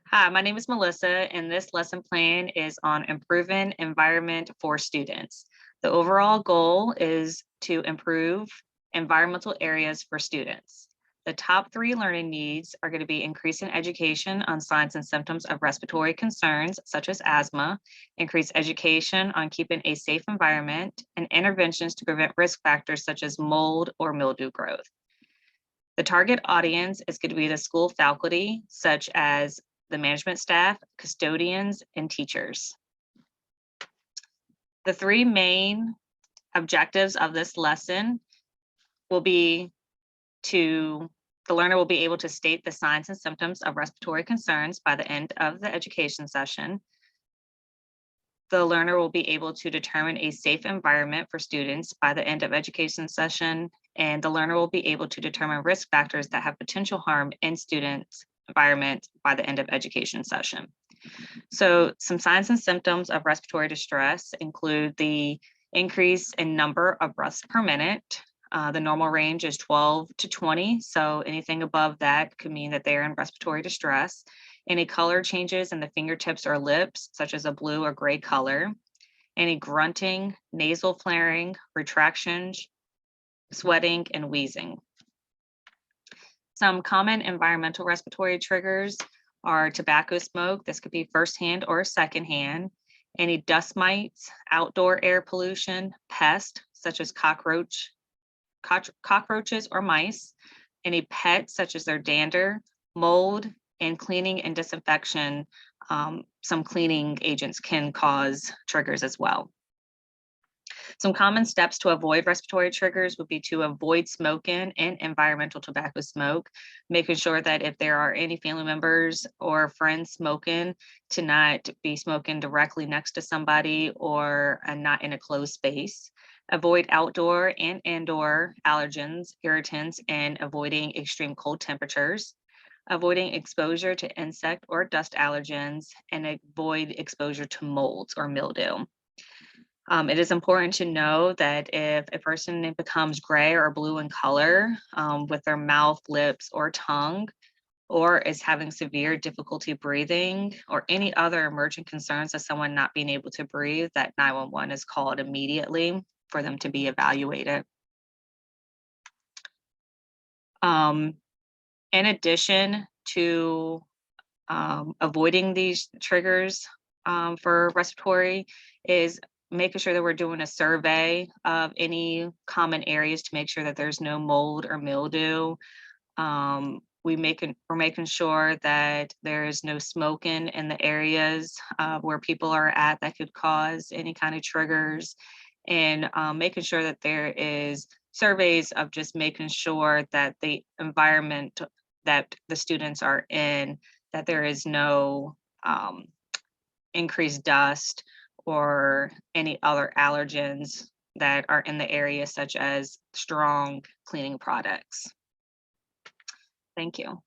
Hi, my name is Melissa, and this lesson plan is on improving environment for students. The overall goal is to improve environmental areas for students. The top three learning needs are going to be increasing education on signs and symptoms of respiratory concerns, such as asthma, increase education on keeping a safe environment, and interventions to prevent risk factors such as mold or mildew growth. The target audience is going to be the school faculty, such as the management staff, custodians, and teachers. The three main objectives of this lesson will be the learner will be able to state the signs and symptoms of respiratory concerns by the end of the education session. The learner will be able to determine a safe environment for students by the end of education session, and the learner will be able to determine risk factors that have potential harm in students' environment by the end of education session. So some signs and symptoms of respiratory distress include the increase in number of breaths per minute. The normal range is 12 to 20, so anything above that could mean that they're in respiratory distress. Any color changes in the fingertips or lips, such as a blue or gray color. Any grunting, nasal flaring, retractions, sweating, and wheezing. Some common environmental respiratory triggers are tobacco smoke. This could be firsthand or secondhand. Any dust mites, outdoor air pollution, pests such as cockroaches or mice, any pets such as their dander, mold, and cleaning and disinfection. Some cleaning agents can cause triggers as well. Some common steps to avoid respiratory triggers would be to avoid smoking and environmental tobacco smoke, making sure that if there are any family members or friends smoking, to not be smoking directly next to somebody or not in a closed space. Avoid outdoor and indoor allergens, irritants, and avoiding extreme cold temperatures. Avoiding exposure to insect or dust allergens, and avoid exposure to molds or mildew. It is important to know that if a person becomes gray or blue in color with their mouth, lips, or tongue, or is having severe difficulty breathing, or any other emergent concerns of someone not being able to breathe, that 911 is called immediately for them to be evaluated. In addition to avoiding these triggers for respiratory, is making sure that we're doing a survey of any common areas to make sure that there's no mold or mildew. We're making sure that there is no smoking in the areas where people are at that could cause any kind of triggers, and making sure that there is surveys of just making sure that the environment that the students are in, that there is no increased dust or any other allergens that are in the area, such as strong cleaning products. Thank you.